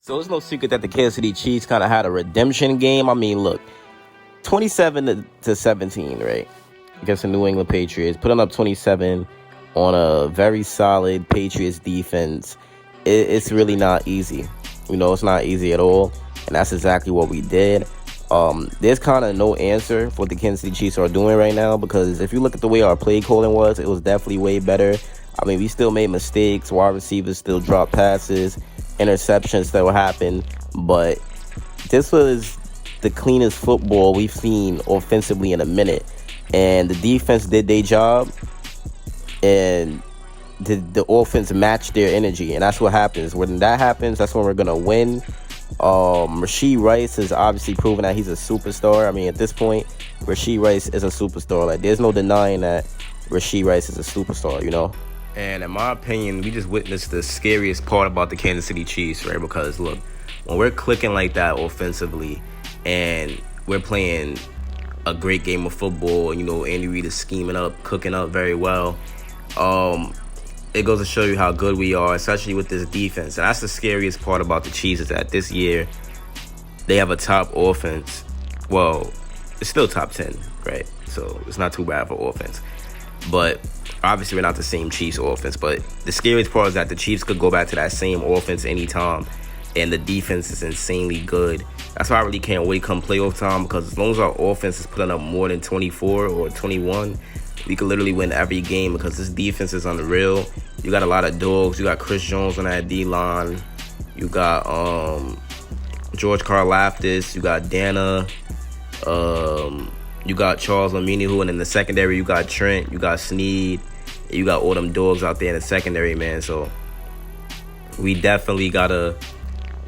So it's no secret that the Kansas City Chiefs kind of had a redemption game. I mean, look, 27-17, right? Against the New England Patriots, putting up 27 on a very solid Patriots defense. It's really not easy. It's not easy at all, and that's exactly what we did. There's kind of no answer for what the Kansas City Chiefs are doing right now, because if you look at the way our play calling was, it was definitely way better. I mean, we still made mistakes. Wide receivers still dropped passes. Interceptions still happen. But this was the cleanest football we've seen offensively in a minute. And the defense did their job. And the offense matched their energy. And that's what happens. When that happens, that's when we're going to win. Rashee Rice has obviously proven that he's a superstar. I mean, at this point, Rashee Rice is a superstar. Like, there's no denying that Rashee Rice is a superstar, And in my opinion, we just witnessed the scariest part about the Kansas City Chiefs, right? Because, look, when we're clicking like that offensively and we're playing a great game of football, Andy Reid is scheming up, cooking up very well, it goes to show you how good we are, especially with this defense. And that's the scariest part about the Chiefs, is that this year they have a top offense. Well, it's still top 10, right? So it's not too bad for offense. But obviously we're not the same Chiefs offense. But the scariest part is that the Chiefs could go back to that same offense anytime. And the defense is insanely good. That's why I really can't wait come playoff time, because as long as our offense is putting up more than 24 or 21, we could literally win every game, because this defense is unreal. You got a lot of dogs. You got Chris Jones on that D-line. You got George Karlaftis. You got Dana. You got Charles Omenihu. And in the secondary, you got Trent. You got Snead. You got all them dogs out there in the secondary, man. So we definitely got to,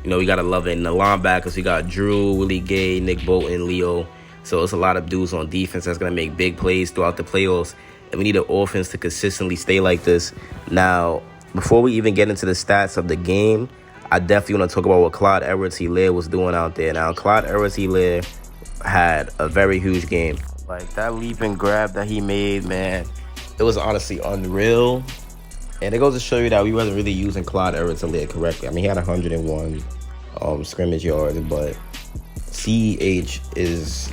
we got to love it. In the linebackers, we got Drew, Willie Gay, Nick Bolton, Leo. So it's a lot of dudes on defense that's going to make big plays throughout the playoffs. And we need an offense to consistently stay like this. Now, before we even get into the stats of the game, I definitely want to talk about what Clyde Edwards-Helaire was doing out there. Now, Clyde Edwards-Helaire had a very huge game. Like, that leap and grab that he made, man, it was honestly unreal. And it goes to show you that we wasn't really using Clyde Edwards-Helaire correctly. I mean, he had 101 scrimmage yards, but CH is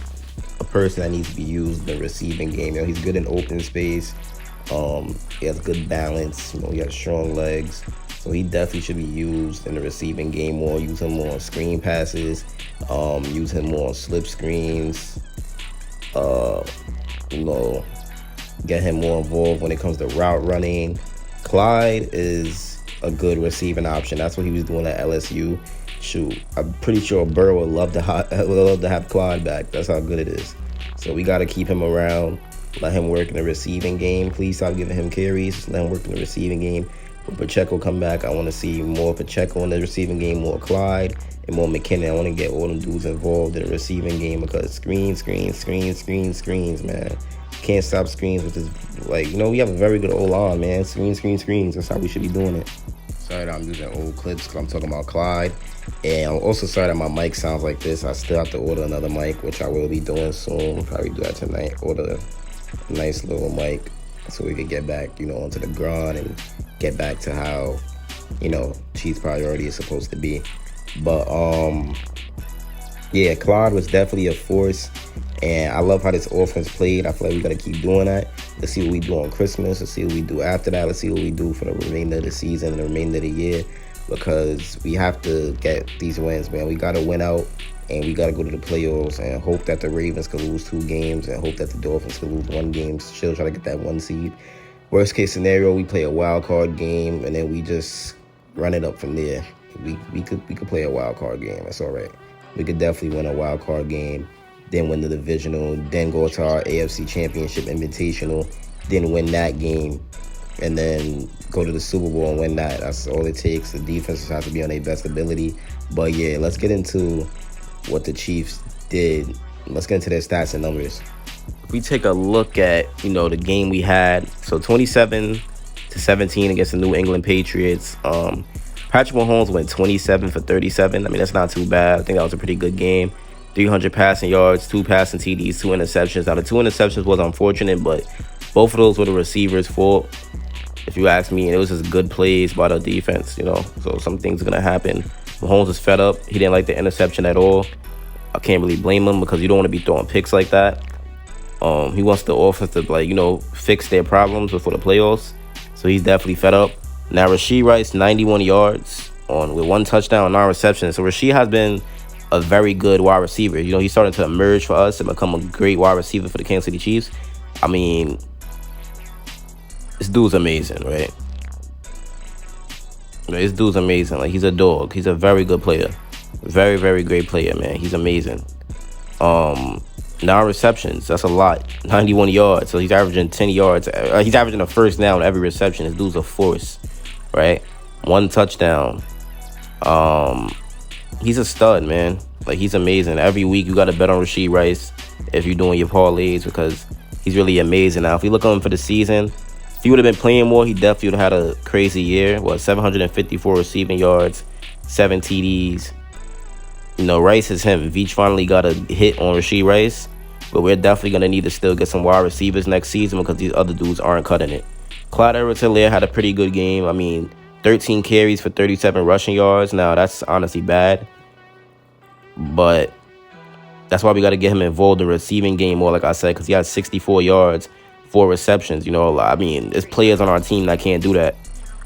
a person that needs to be used in the receiving game. He's good in open space. He has good balance. He has strong legs. So he definitely should be used in the receiving game more. Use him more on screen passes. Use him more on slip screens. Get him more involved when it comes to route running. Clyde is a good receiving option. That's what he was doing at LSU. Shoot, I'm pretty sure Burrow would love to have Clyde back. That's how good it is. So we got to keep him around. Let him work in the receiving game. Please stop giving him carries. Just let him work in the receiving game. When Pacheco come back, I want to see more Pacheco in the receiving game, more Clyde, and more McKinnon. I want to get all them dudes involved in the receiving game, because screens, man. Can't stop screens with this. We have a very good O-line, man. Screens. That's how we should be doing it. Sorry that I'm using old clips, because I'm talking about Clyde. And I'm also sorry that my mic sounds like this. I still have to order another mic, which I will be doing soon. Probably do that tonight. Order a nice little mic so we can get back, onto the grind and get back to how, Chiefs priority is supposed to be. But, yeah, Clyde was definitely a force. And I love how this offense played. I feel like we got to keep doing that. Let's see what we do on Christmas. Let's see what we do after that. Let's see what we do for the remainder of the season and the remainder of the year. Because we have to get these wins, man. We got to win out, and we got to go to the playoffs and hope that the Ravens could lose 2 games and hope that the Dolphins could lose 1 game. Still try to get that 1 seed. Worst case scenario, we play a wild card game, and then we just run it up from there. We could play a wild card game. That's all right. We could definitely win a wild card game, then win the divisional, then go to our AFC Championship Invitational, then win that game, and then go to the Super Bowl and win that. That's all it takes. The defenses have to be on their best ability. But yeah, let's get into what the Chiefs did. Let's get into their stats and numbers. If we take a look at, the game we had, so 27-17 against the New England Patriots. Patrick Mahomes went 27 for 37. I mean, that's not too bad. I think that was a pretty good game. 300 passing yards, 2 passing TDs, 2 interceptions. Now, the 2 interceptions was unfortunate, but both of those were the receivers' fault, if you ask me. And it was just good plays by the defense, So some things are going to happen Mahomes is fed up. He didn't like the interception at all. I can't really blame him because you don't want to be throwing picks like that. He wants the offense to, like, fix their problems before the playoffs. So he's definitely fed up. Now, Rashee Rice, 91 yards with 1 touchdown, 9 receptions. So Rashee has been a very good wide receiver. He's starting to emerge for us and become a great wide receiver for the Kansas City Chiefs. I mean, this dude's amazing, right? This dude's amazing. Like, he's a dog. He's a very good player. Very, very great player, man. He's amazing. 9 receptions. That's a lot. 91 yards. So he's averaging 10 yards. He's averaging a first down every reception. This dude's a force, right? 1 touchdown. He's a stud, man. Like, he's amazing. Every week you got to bet on Rashee Rice if you're doing your parlays because he's really amazing. Now, if you look at him for the season, if he would have been playing more, he definitely would have had a crazy year. 754 receiving yards, 7 TDs. Rice is him. Veach finally got a hit on Rashee Rice, but we're definitely going to need to still get some wide receivers next season because these other dudes aren't cutting it. Clyde Edwards-Helaire had a pretty good game. I mean, 13 carries for 37 rushing yards. Now, that's honestly bad, but that's why we got to get him involved in the receiving game more, like I said, because he has 64 yards, 4 receptions. I mean, there's players on our team that can't do that.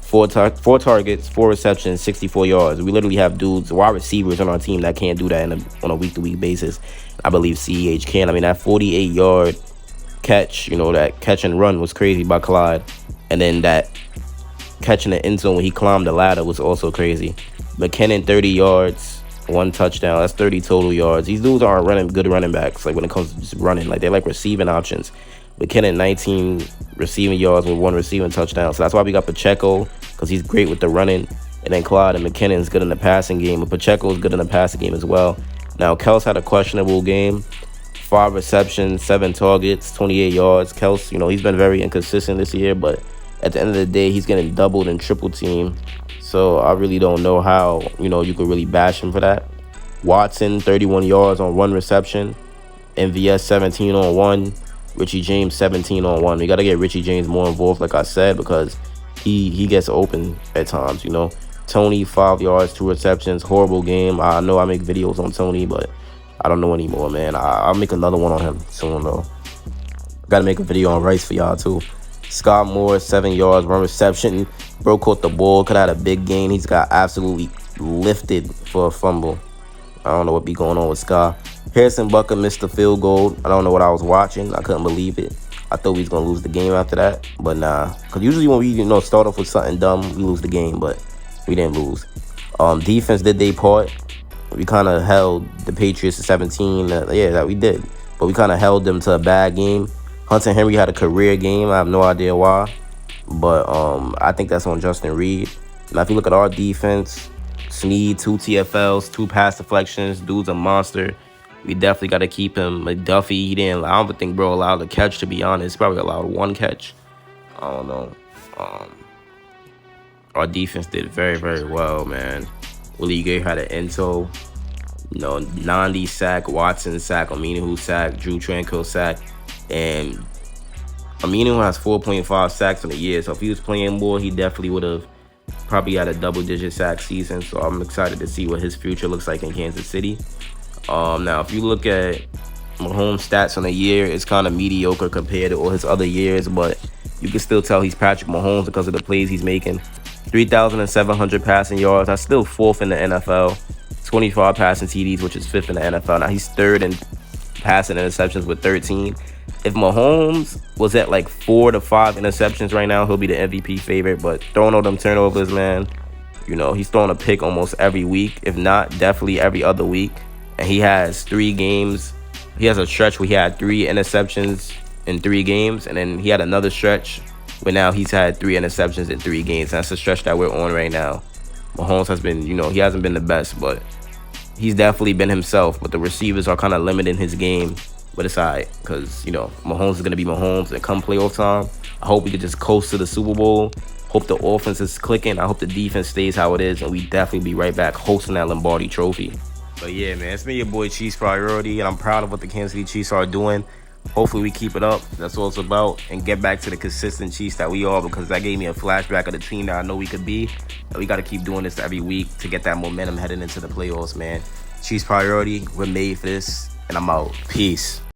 4 targets, 4 receptions, 64 yards. We literally have dudes, wide receivers on our team that can't do that on a week-to-week basis. I believe CEH can. I mean, that 48-yard catch, that catch and run was crazy by Clyde. And then that catch in the end zone when he climbed the ladder was also crazy. McKinnon, 30 yards, 1 touchdown. That's 30 total yards. These dudes aren't good running backs, like, when it comes to just running. Like, they're like receiving options. McKinnon, 19 receiving yards with 1 receiving touchdown. So that's why we got Pacheco, because he's great with the running. And then Clyde and McKinnon's good in the passing game. But Pacheco's good in the passing game as well. Now, Kels had a questionable game. 5 receptions, 7 targets, 28 yards. Kels, he's been very inconsistent this year. But at the end of the day, he's getting doubled and triple teamed. So I really don't know how, you could really bash him for that. Watson, 31 yards on 1 reception. MVS, 17 on 1. Richie James, 17 on 1. We got to get Richie James more involved, like I said, because he gets open at times, Tony, 5 yards, 2 receptions. Horrible game. I know I make videos on Tony, but I don't know anymore, man. I'll make another one on him soon, though. Got to make a video on Rice for y'all, too. Scott Moore, 7 yards, 1 reception. Bro caught the ball. Could have had a big gain. He's got absolutely lifted for a fumble. I don't know what be going on with Scott. Harrison Butker missed the field goal. I don't know what I was watching. I couldn't believe it. I thought we was going to lose the game after that. But nah. Because usually when we, start off with something dumb, we lose the game. But we didn't lose. Defense did their part. We kind of held the Patriots to 17. Yeah, that we did. But we kind of held them to a bad game. Hunter Henry had a career game. I have no idea why. But I think that's on Justin Reed. Now, if you look at our defense, Snead, 2 TFLs, 2 pass deflections. Dude's a monster. We definitely got to keep him. McDuffie, I don't think bro allowed a catch, to be honest. Probably allowed 1 catch. I don't know. Our defense did very, very well, man. Willie Gay had an ento. 90 sack, Watson sack, Aminu sack, Drew Tranquil sack. And Aminu has 4.5 sacks in a year. So if he was playing more, he definitely would have probably had a double-digit sack season. So I'm excited to see what his future looks like in Kansas City. Now, if you look at Mahomes' stats on the year, it's kind of mediocre compared to all his other years, but you can still tell he's Patrick Mahomes because of the plays he's making. 3,700 passing yards. That's still 4th in the NFL. 25 passing TDs, which is 5th in the NFL. Now, he's 3rd in passing interceptions with 13. If Mahomes was at like 4 to 5 interceptions right now, he'll be the MVP favorite. But throwing all them turnovers, man, he's throwing a pick almost every week. If not, definitely every other week. And he has 3 games. He has a stretch where he had 3 interceptions in 3 games. And then he had another stretch where now he's had 3 interceptions in 3 games. That's the stretch that we're on right now. Mahomes has been, he hasn't been the best, but he's definitely been himself. But the receivers are kind of limiting his game. But it's all right because, Mahomes is going to be Mahomes. And come playoff time, I hope we could just coast to the Super Bowl. Hope the offense is clicking. I hope the defense stays how it is. And we definitely be right back hosting that Lombardi trophy. But yeah, man, it's me, your boy Chiefs Priority, and I'm proud of what the Kansas City Chiefs are doing. Hopefully we keep it up. That's all it's about. And get back to the consistent Chiefs that we are, because that gave me a flashback of the team that I know we could be. And we got to keep doing this every week to get that momentum heading into the playoffs, man. Chiefs priority. We're made for this. And I'm out. Peace.